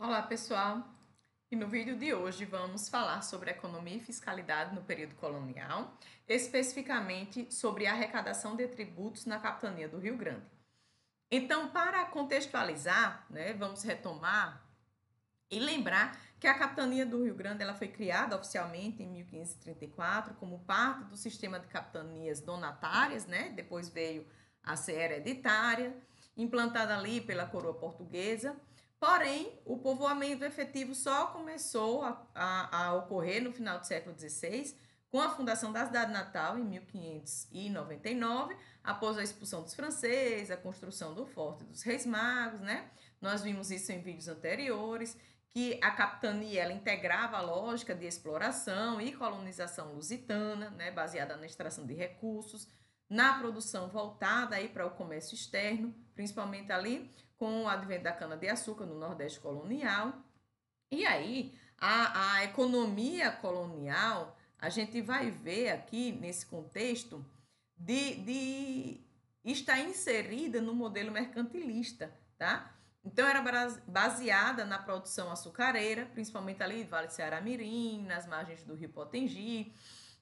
Olá, pessoal! E no vídeo de hoje vamos falar sobre economia e fiscalidade no período colonial, especificamente sobre a arrecadação de tributos na capitania do Rio Grande. Então, para contextualizar, vamos retomar e lembrar que a capitania do Rio Grande ela foi criada oficialmente em 1534 como parte do sistema de capitanias donatárias, depois veio a ser hereditária, implantada ali pela coroa portuguesa. Porém, o povoamento efetivo só começou a ocorrer no final do século XVI, com a fundação da cidade natal em 1599, após a expulsão dos franceses, a construção do Forte dos Reis Magos, Nós vimos isso em vídeos anteriores, que a capitania ela integrava a lógica de exploração e colonização lusitana, baseada na extração de recursos, na produção voltada aí para o comércio externo, principalmente ali com o advento da cana-de-açúcar no Nordeste colonial. E aí, a economia colonial, a gente vai ver aqui nesse contexto de estar inserida no modelo mercantilista, tá? Então, era baseada na produção açucareira, principalmente ali Vale do Ceará-Mirim, nas margens do Rio Potengi,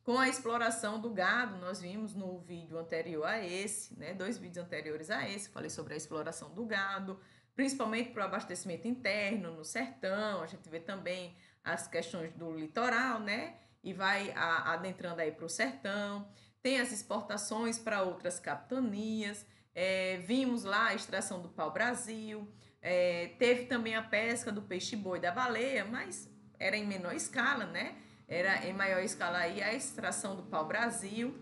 com a exploração do gado. Nós vimos no vídeo anterior a esse, dois vídeos anteriores a esse, falei sobre a exploração do gado, principalmente para o abastecimento interno, no sertão. A gente vê também as questões do litoral, e vai adentrando aí para o sertão. Tem as exportações para outras capitanias. Vimos lá a extração do pau-brasil. Teve também a pesca do peixe-boi da baleia, mas era em menor escala, Era em maior escala aí a extração do pau-brasil.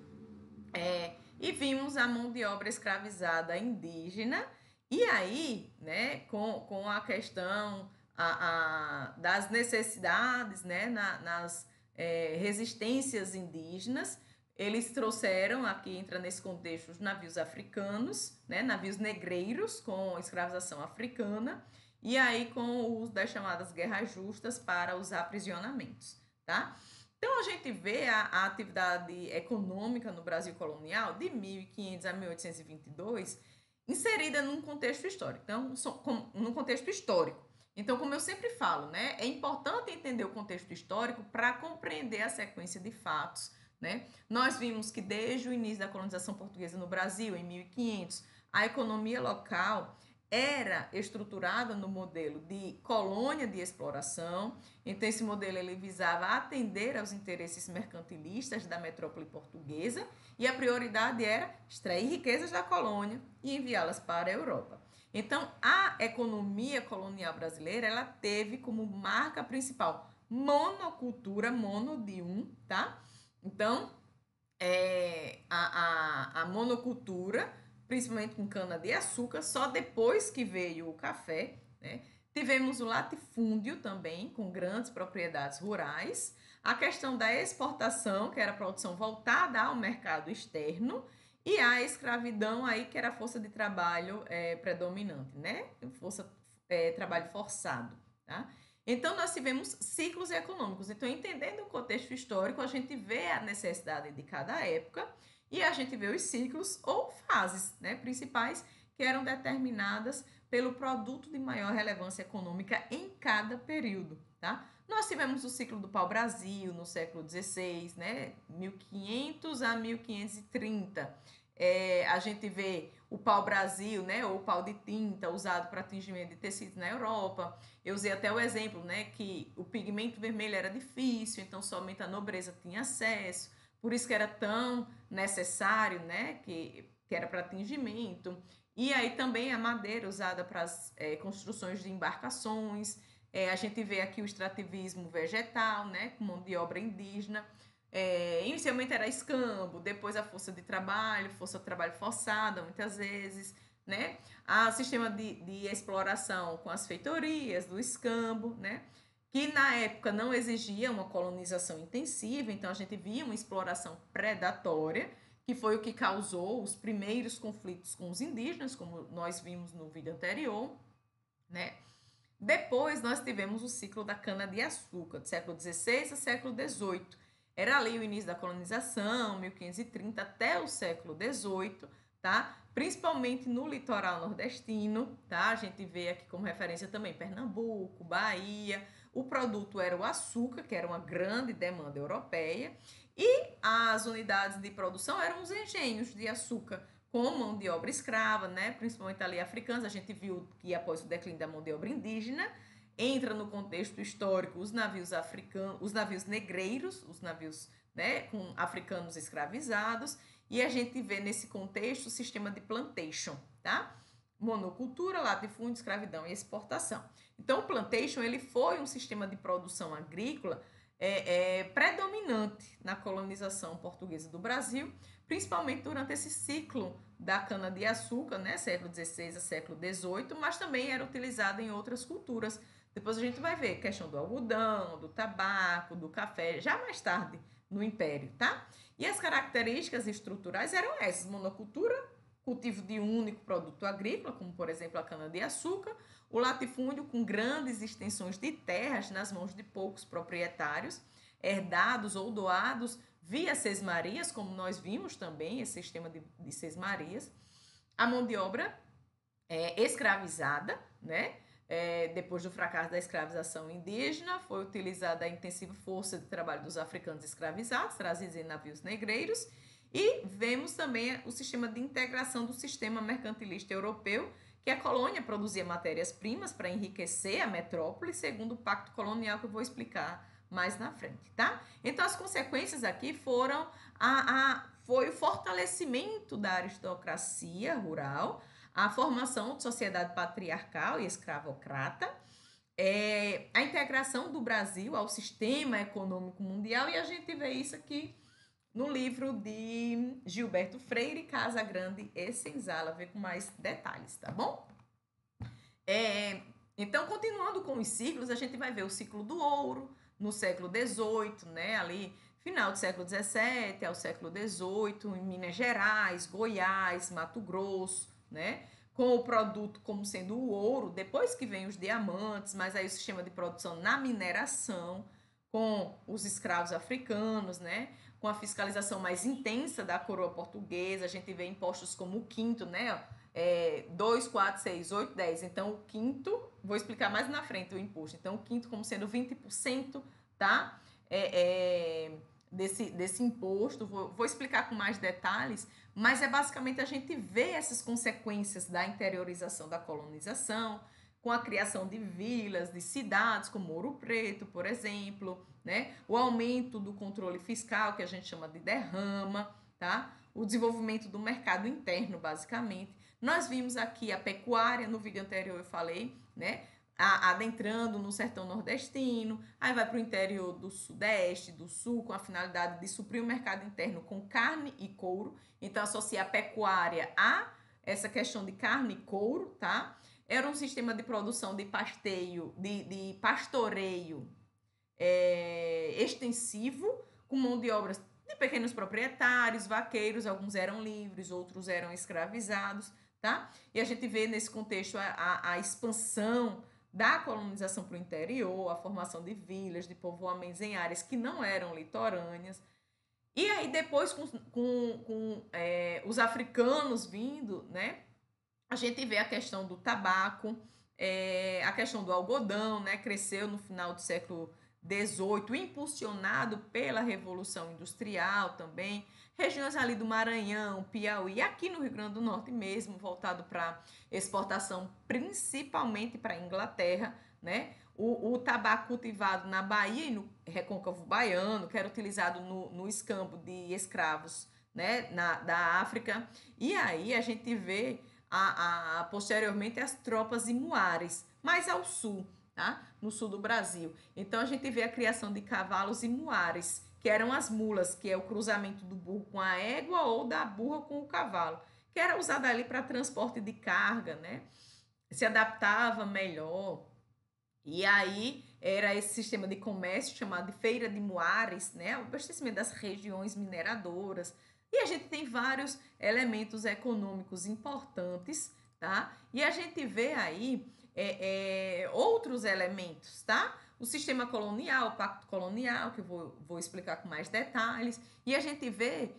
E vimos a mão de obra escravizada indígena. E aí, com a questão das necessidades, nas resistências indígenas, eles trouxeram, aqui entra nesse contexto, os navios africanos, navios negreiros com escravização africana, e aí com o uso das chamadas guerras justas para os aprisionamentos, tá? Então, a gente vê a atividade econômica no Brasil colonial de 1500 a 1822 inserida num contexto histórico. Então, num contexto histórico. Então, como eu sempre falo, é importante entender o contexto histórico para compreender a sequência de fatos. Nós vimos que desde o início da colonização portuguesa no Brasil, em 1500, a economia local era estruturada no modelo de colônia de exploração. Então, esse modelo ele visava atender aos interesses mercantilistas da metrópole portuguesa, e a prioridade era extrair riquezas da colônia e enviá-las para a Europa. Então, a economia colonial brasileira ela teve como marca principal monocultura, mono de um, tá? Então, a monocultura, principalmente com cana-de-açúcar, só depois que veio o café, Tivemos o latifúndio também, com grandes propriedades rurais, a questão da exportação, que era a produção voltada ao mercado externo, e a escravidão aí, que era a força de trabalho predominante, trabalho forçado, tá? Então, nós tivemos ciclos econômicos. Então, entendendo o contexto histórico, a gente vê a necessidade de cada época e a gente vê os ciclos ou fases, principais, que eram determinadas pelo produto de maior relevância econômica em cada período, tá? Nós tivemos o ciclo do pau-brasil no século XVI, 1500 a 1530. A gente vê o pau-brasil, ou o pau de tinta usado para tingimento de tecidos na Europa. Eu usei até o exemplo, que o pigmento vermelho era difícil, então somente a nobreza tinha acesso, por isso que era tão necessário, que era para tingimento. E aí também a madeira usada para as construções de embarcações. A gente vê aqui o extrativismo vegetal, com mão de obra indígena. Inicialmente era escambo, depois a força de trabalho forçada, muitas vezes, A sistema de exploração com as feitorias, do escambo, que na época não exigia uma colonização intensiva, então a gente via uma exploração predatória, que foi o que causou os primeiros conflitos com os indígenas, como nós vimos no vídeo anterior, Depois nós tivemos o ciclo da cana-de-açúcar, do século XVI ao século XVIII. Era ali o início da colonização, 1530 até o século XVIII, tá? Principalmente no litoral nordestino, tá? A gente vê aqui como referência também Pernambuco, Bahia. O produto era o açúcar, que era uma grande demanda europeia, e as unidades de produção eram os engenhos de açúcar com mão de obra escrava, né? Principalmente ali africanos. A gente viu que após o declínio da mão de obra indígena, entra no contexto histórico os navios africanos, os navios negreiros, os navios, né, com africanos escravizados, e a gente vê nesse contexto o sistema de plantation, tá? Monocultura, latifúndio, escravidão e exportação. Então, o plantation ele foi um sistema de produção agrícola predominante na colonização portuguesa do Brasil, principalmente durante esse ciclo da cana-de-açúcar, né, século XVI a século XVIII, mas também era utilizado em outras culturas. Depois a gente vai ver a questão do algodão, do tabaco, do café, já mais tarde no Império, tá? E as características estruturais eram essas: monocultura, cultivo de um único produto agrícola, como por exemplo a cana-de-açúcar, o latifúndio com grandes extensões de terras nas mãos de poucos proprietários, herdados ou doados via sesmarias, como nós vimos também, esse sistema de sesmarias, a mão de obra escravizada, né? Depois do fracasso da escravização indígena, foi utilizada a intensiva força de trabalho dos africanos escravizados, trazidos em navios negreiros, e vemos também o sistema de integração do sistema mercantilista europeu, que a colônia produzia matérias-primas para enriquecer a metrópole, segundo o pacto colonial, que eu vou explicar mais na frente, tá? Então, as consequências aqui foram foi o fortalecimento da aristocracia rural, a formação de sociedade patriarcal e escravocrata, a integração do Brasil ao sistema econômico mundial, e a gente vê isso aqui no livro de Gilberto Freire, Casa Grande e Senzala, ver com mais detalhes, tá bom? Então, continuando com os ciclos, a gente vai ver o ciclo do ouro no século XVIII, né, ali final do século XVII ao século XVIII, em Minas Gerais, Goiás, Mato Grosso, né, com o produto como sendo o ouro, depois que vem os diamantes, mas aí o sistema de produção na mineração, com os escravos africanos, né, com a fiscalização mais intensa da coroa portuguesa, a gente vê impostos como o quinto, né, 2, 4, 6, 8, 10. Então, o quinto, vou explicar mais na frente o imposto. Então, o quinto como sendo 20%, tá? Desse imposto, vou explicar com mais detalhes, mas basicamente a gente vê essas consequências da interiorização da colonização, com a criação de vilas, de cidades, como Ouro Preto, por exemplo, né? O aumento do controle fiscal, que a gente chama de derrama, tá? O desenvolvimento do mercado interno, basicamente. Nós vimos aqui a pecuária, no vídeo anterior eu falei, né? Adentrando no sertão nordestino, aí vai para o interior do sudeste, do sul, com a finalidade de suprir o mercado interno com carne e couro. Então, associar a pecuária a essa questão de carne e couro, tá? Era um sistema de produção de pasteio, de pastoreio extensivo, com mão de obras de pequenos proprietários, vaqueiros, alguns eram livres, outros eram escravizados, tá? E a gente vê nesse contexto a expansão da colonização para o interior, a formação de vilas, de povoamentos em áreas que não eram litorâneas. E aí depois, com os africanos vindo, né, a gente vê a questão do tabaco, a questão do algodão, né, cresceu no final do século XVIII, impulsionado pela Revolução Industrial também, regiões ali do Maranhão, Piauí, aqui no Rio Grande do Norte mesmo, voltado para exportação, principalmente para a Inglaterra, né? O tabaco cultivado na Bahia e no Recôncavo Baiano, que era utilizado no escambo de escravos, né, da África. E aí a gente vê posteriormente as tropas imuares, mais ao sul, tá? No sul do Brasil. Então a gente vê a criação de cavalos imuares, que eram as mulas, que é o cruzamento do burro com a égua ou da burra com o cavalo, que era usada ali para transporte de carga, né? Se adaptava melhor. E aí era esse sistema de comércio chamado de feira de muares, né? O abastecimento das regiões mineradoras. E a gente tem vários elementos econômicos importantes, tá? E a gente vê aí outros elementos, tá? O sistema colonial, o pacto colonial, que eu vou explicar com mais detalhes. E a gente vê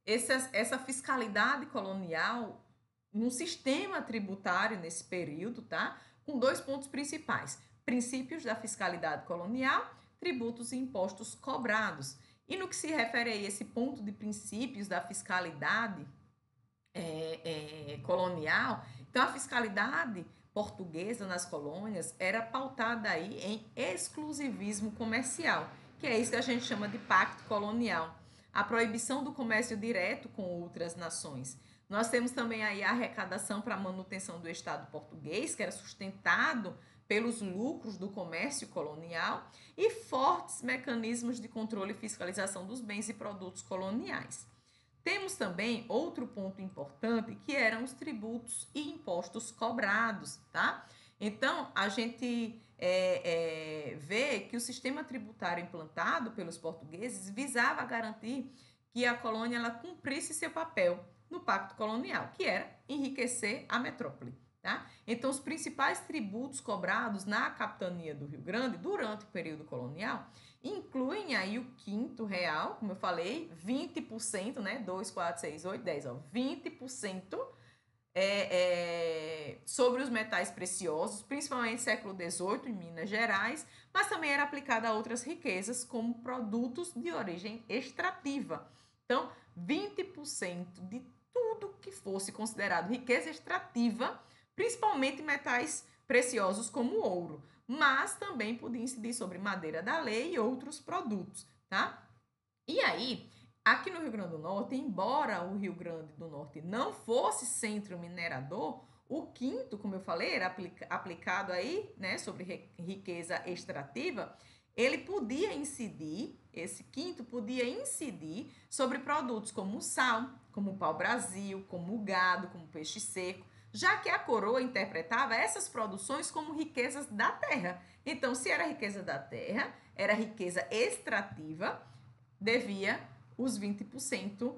essa fiscalidade colonial num sistema tributário nesse período, tá? Com dois pontos principais: princípios da fiscalidade colonial, tributos e impostos cobrados. E no que se refere a esse ponto de princípios da fiscalidade colonial, então a fiscalidade portuguesa nas colônias era pautada aí em exclusivismo comercial, que é isso que a gente chama de pacto colonial, a proibição do comércio direto com outras nações. Nós temos também aí a arrecadação para a manutenção do Estado português, que era sustentado pelos lucros do comércio colonial, e fortes mecanismos de controle e fiscalização dos bens e produtos coloniais. Temos também outro ponto importante, que eram os tributos e impostos cobrados, tá? Então, a gente vê que o sistema tributário implantado pelos portugueses visava garantir que a colônia ela cumprisse seu papel no pacto colonial, que era enriquecer a metrópole. Tá? Então, os principais tributos cobrados na capitania do Rio Grande durante o período colonial incluem aí o quinto real, como eu falei, 20%, né? 2, 4, 6, 8, 10, ó, 20% sobre os metais preciosos, principalmente no século XVIII, em Minas Gerais, mas também era aplicada a outras riquezas, como produtos de origem extrativa. Então, 20% de tudo que fosse considerado riqueza extrativa, principalmente metais preciosos como ouro, mas também podia incidir sobre madeira da lei e outros produtos, tá? E aí, aqui no Rio Grande do Norte, embora o Rio Grande do Norte não fosse centro minerador, o quinto, como eu falei, era aplicado aí, né, sobre riqueza extrativa, ele podia incidir, esse quinto podia incidir sobre produtos como o sal, como o pau-brasil, como o gado, como o peixe seco, já que a coroa interpretava essas produções como riquezas da terra. Então, se era riqueza da terra, era riqueza extrativa, devia os 20%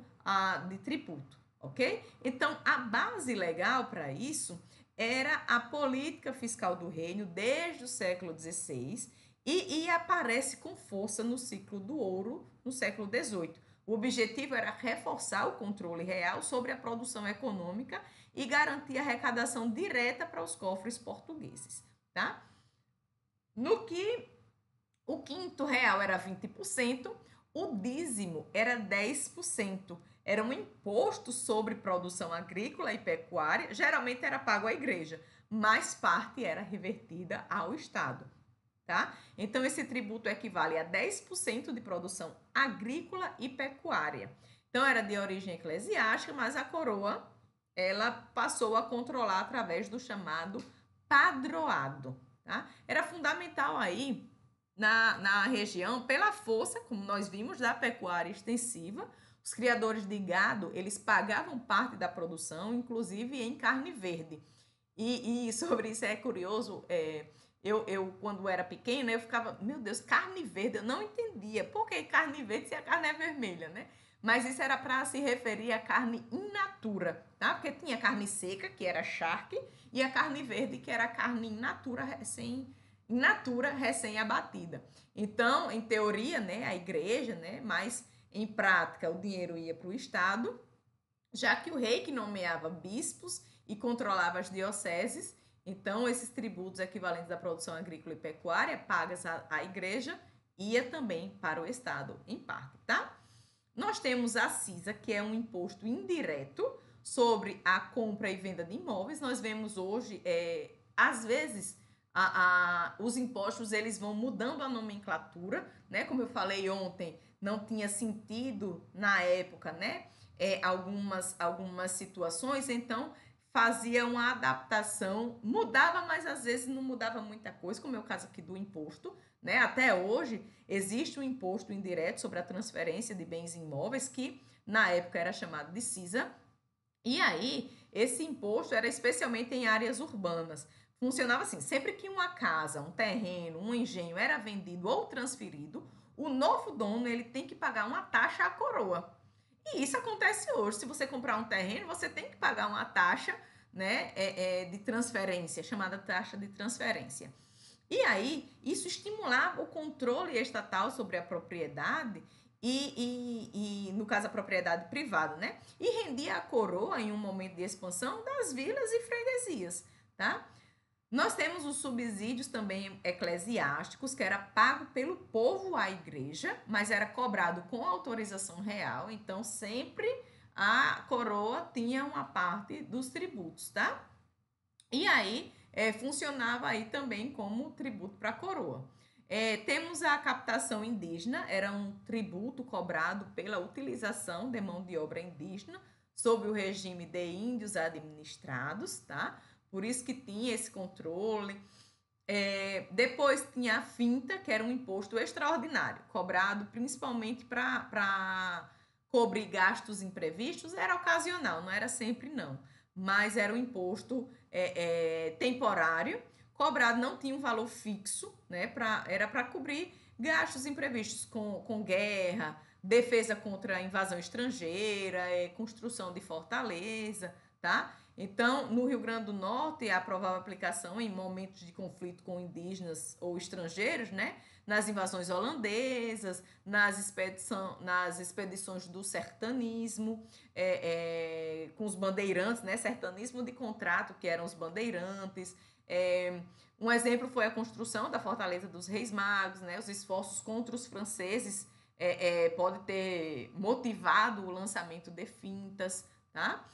de tributo, ok? Então, a base legal para isso era a política fiscal do reino desde o século XVI e aparece com força no ciclo do ouro no século XVIII. O objetivo era reforçar o controle real sobre a produção econômica e garantir a arrecadação direta para os cofres portugueses, tá? No que o quinto real era 20%, o dízimo era 10%. Era um imposto sobre produção agrícola e pecuária, geralmente era pago à igreja, mas parte era revertida ao Estado. Tá? Então, esse tributo equivale a 10% de produção agrícola e pecuária. Então, era de origem eclesiástica, mas a coroa ela passou a controlar através do chamado padroado. Tá? Era fundamental aí na região pela força, como nós vimos, da pecuária extensiva. Os criadores de gado, eles pagavam parte da produção, inclusive em carne verde. E sobre isso é curioso, eu, quando era pequena, eu ficava, meu Deus, carne verde, eu não entendia. Por que carne verde se a carne é vermelha, né? Mas isso era para se referir à carne in natura, tá? Porque tinha carne seca, que era charque, e a carne verde, que era a carne in natura recém-abatida. Então, em teoria, né, a igreja, né, mas em prática o dinheiro ia para o Estado, já que o rei que nomeava bispos e controlava as dioceses, então esses tributos equivalentes da produção agrícola e pecuária pagas à igreja ia também para o Estado, em parte, tá? Nós temos a CISA, que é um imposto indireto sobre a compra e venda de imóveis. Nós vemos hoje, às vezes, os impostos eles vão mudando a nomenclatura, né? Como eu falei ontem, não tinha sentido na época, né? Algumas situações, então fazia uma adaptação, mudava, mas às vezes não mudava muita coisa, como é o caso aqui do imposto, né? Até hoje existe um imposto indireto sobre a transferência de bens imóveis, que na época era chamado de CISA, e aí esse imposto era especialmente em áreas urbanas. Funcionava assim, sempre que uma casa, um terreno, um engenho era vendido ou transferido, o novo dono ele tem que pagar uma taxa à coroa. E isso acontece hoje. Se você comprar um terreno, você tem que pagar uma taxa, né, de transferência, chamada taxa de transferência. E aí, isso estimulava o controle estatal sobre a propriedade e no caso a propriedade privada, né? E rendia a coroa em um momento de expansão das vilas e freguesias, tá? Nós temos os subsídios também eclesiásticos, que era pago pelo povo à igreja, mas era cobrado com autorização real, então sempre a coroa tinha uma parte dos tributos, tá? E aí funcionava aí também como tributo para a coroa. Temos a captação indígena, era um tributo cobrado pela utilização de mão de obra indígena sob o regime de índios administrados, tá? Por isso que tinha esse controle. Depois tinha a finta, que era um imposto extraordinário, cobrado principalmente para cobrir gastos imprevistos, era ocasional, não era sempre não, mas era um imposto temporário, cobrado, não tinha um valor fixo, né? Era para cobrir gastos imprevistos com guerra, defesa contra a invasão estrangeira, construção de fortaleza, tá? Então, no Rio Grande do Norte, a provável aplicação em momentos de conflito com indígenas ou estrangeiros, né? Nas invasões holandesas, nas expedições do sertanismo, com os bandeirantes, né? Sertanismo de contrato, que eram os bandeirantes. Um exemplo foi a construção da Fortaleza dos Reis Magos, né? Os esforços contra os franceses pode ter motivado o lançamento de fintas, tá?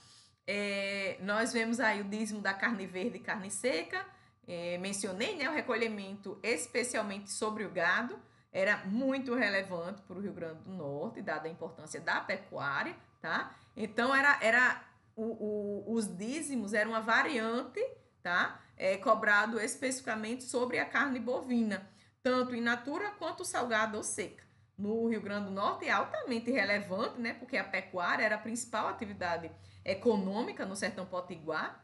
Nós vemos aí o dízimo da carne verde e carne seca. Mencionei, né, o recolhimento especialmente sobre o gado, era muito relevante para o Rio Grande do Norte, dada a importância da pecuária, tá? Então, os dízimos eram uma variante, tá? Cobrado especificamente sobre a carne bovina, tanto in natura quanto salgada ou seca. No Rio Grande do Norte é altamente relevante, né? Porque a pecuária era a principal atividade econômica no sertão potiguar,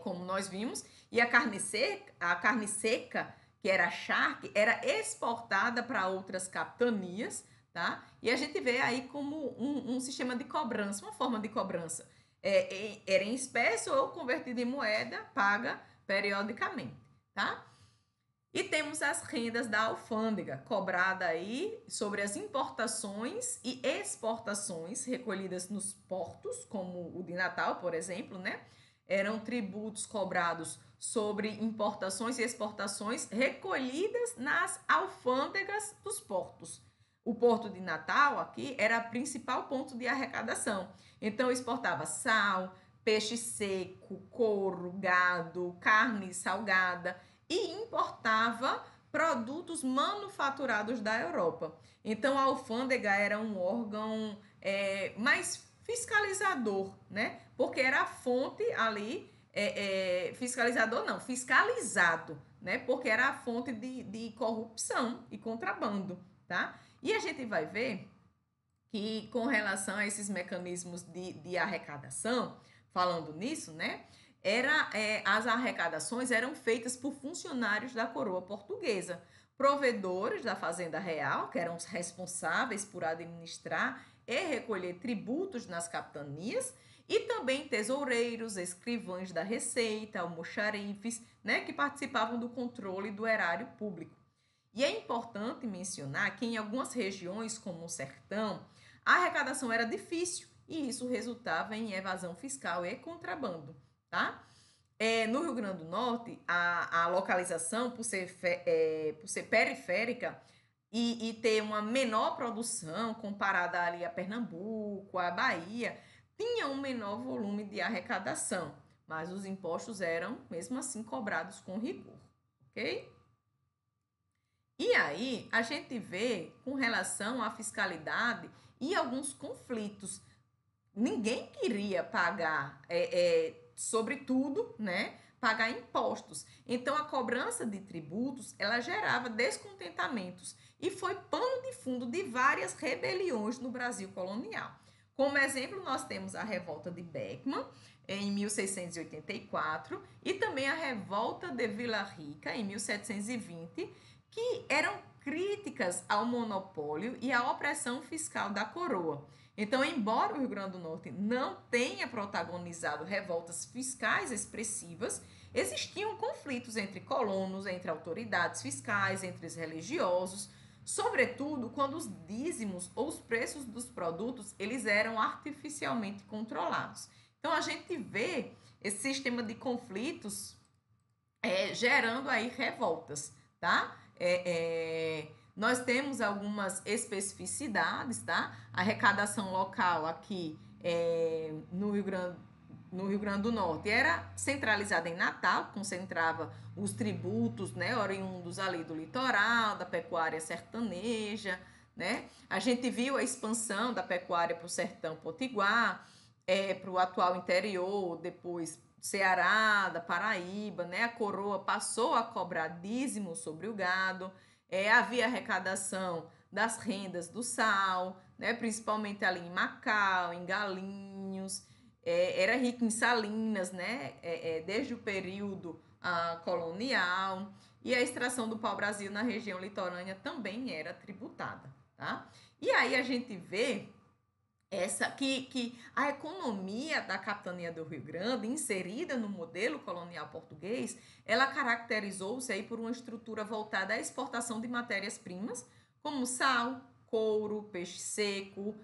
como nós vimos, e a carne seca, que era a charque, era exportada para outras capitanias, tá? E a gente vê aí como um sistema de cobrança, uma forma de cobrança. Era em espécie ou convertida em moeda, paga periodicamente, tá? E temos as rendas da alfândega, cobrada aí sobre as importações e exportações recolhidas nos portos, como o de Natal, por exemplo, né? Eram tributos cobrados sobre importações e exportações recolhidas nas alfândegas dos portos. O porto de Natal aqui era o principal ponto de arrecadação. Então exportava sal, peixe seco, couro, gado, carne salgada e importava produtos manufaturados da Europa. Então a alfândega era um órgão mais fiscalizador, né? Porque era a fonte ali, fiscalizador não, fiscalizado, né? Porque era a fonte de corrupção e contrabando, tá? E a gente vai ver que com relação a esses mecanismos de arrecadação, falando nisso, né? As arrecadações eram feitas por funcionários da coroa portuguesa, provedores da Fazenda Real, que eram os responsáveis por administrar e recolher tributos nas capitanias, e também tesoureiros, escrivães da Receita, almoxarifes, né, que participavam do controle do erário público. E é importante mencionar que em algumas regiões, como o sertão, a arrecadação era difícil e isso resultava em evasão fiscal e contrabando, tá? No Rio Grande do Norte, a localização, por ser periférica e ter uma menor produção comparada ali a Pernambuco, a Bahia, tinha um menor volume de arrecadação, mas os impostos eram, mesmo assim, cobrados com rigor, ok? E aí, a gente vê com relação à fiscalidade e alguns conflitos. Ninguém queria pagar, sobretudo, né, pagar impostos. Então, a cobrança de tributos, ela gerava descontentamentos e foi pano de fundo de várias rebeliões no Brasil colonial. Como exemplo, nós temos a Revolta de Beckman, em 1684, e também a Revolta de Vila Rica, em 1720, que eram críticas ao monopólio e à opressão fiscal da coroa. Então, embora o Rio Grande do Norte não tenha protagonizado revoltas fiscais expressivas, existiam conflitos entre colonos, entre autoridades fiscais, entre os religiosos, sobretudo quando os dízimos ou os preços dos produtos eles eram artificialmente controlados. Então a gente vê esse sistema de conflitos gerando aí revoltas, tá? Nós temos algumas especificidades, tá? A arrecadação local aqui no Rio Grande do Norte era centralizada em Natal, concentrava os tributos, né, oriundos ali do litoral, da pecuária sertaneja, né? A gente viu a expansão da pecuária para o sertão potiguar, para o atual interior, depois Ceará, da Paraíba, né? A coroa passou a cobrar dízimo sobre o gado, havia arrecadação das rendas do sal, né? Principalmente ali em Macau, em Galinhos, era rico em salinas, né? Desde o período colonial, e a extração do pau-brasil na região litorânea também era tributada, tá? E aí a gente vê que a economia da capitania do Rio Grande, inserida no modelo colonial português, ela caracterizou-se aí por uma estrutura voltada à exportação de matérias-primas, como sal, couro, peixe seco,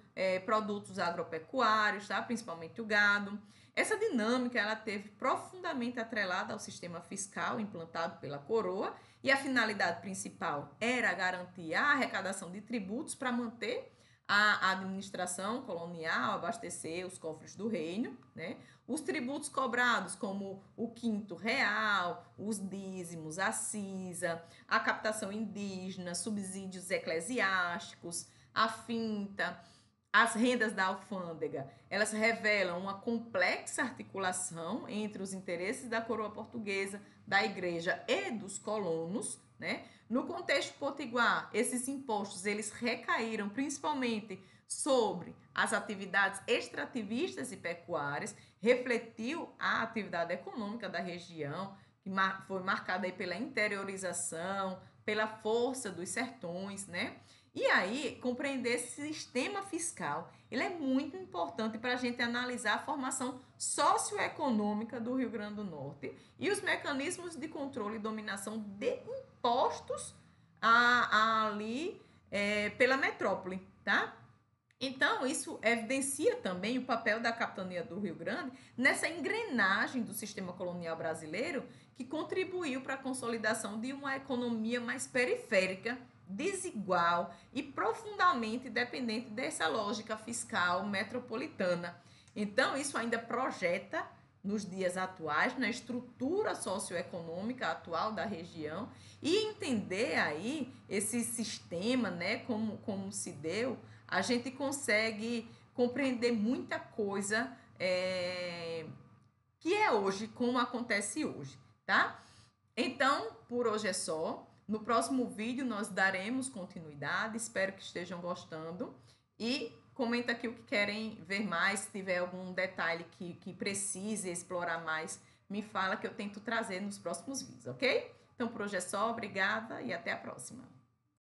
produtos agropecuários, tá? Principalmente o gado. Essa dinâmica ela teve profundamente atrelada ao sistema fiscal implantado pela coroa, e a finalidade principal era garantir a arrecadação de tributos para manter a administração colonial, abastecer os cofres do reino, né? Os tributos cobrados, como o quinto real, os dízimos, a cisa, a captação indígena, subsídios eclesiásticos, a finta, as rendas da alfândega, elas revelam uma complexa articulação entre os interesses da coroa portuguesa, da igreja e dos colonos, né? No contexto potiguar, esses impostos eles recaíram principalmente sobre as atividades extrativistas e pecuárias, refletiu a atividade econômica da região, que foi marcada aí pela interiorização, pela força dos sertões, né? E aí, compreender esse sistema fiscal, ele é muito importante para a gente analisar a formação socioeconômica do Rio Grande do Norte e os mecanismos de controle e dominação de impostos ali pela metrópole, tá? Então, isso evidencia também o papel da capitania do Rio Grande nessa engrenagem do sistema colonial brasileiro que contribuiu para a consolidação de uma economia mais periférica, desigual e profundamente dependente dessa lógica fiscal metropolitana. Então, isso ainda projeta nos dias atuais, na estrutura socioeconômica atual da região, e entender aí esse sistema, né, como se deu, a gente consegue compreender muita coisa que é hoje, como acontece hoje, tá? Então, por hoje é só. No próximo vídeo nós daremos continuidade, espero que estejam gostando, e comenta aqui o que querem ver mais, se tiver algum detalhe que precise explorar mais, me fala que eu tento trazer nos próximos vídeos, ok? Então, por hoje é só, obrigada e até a próxima.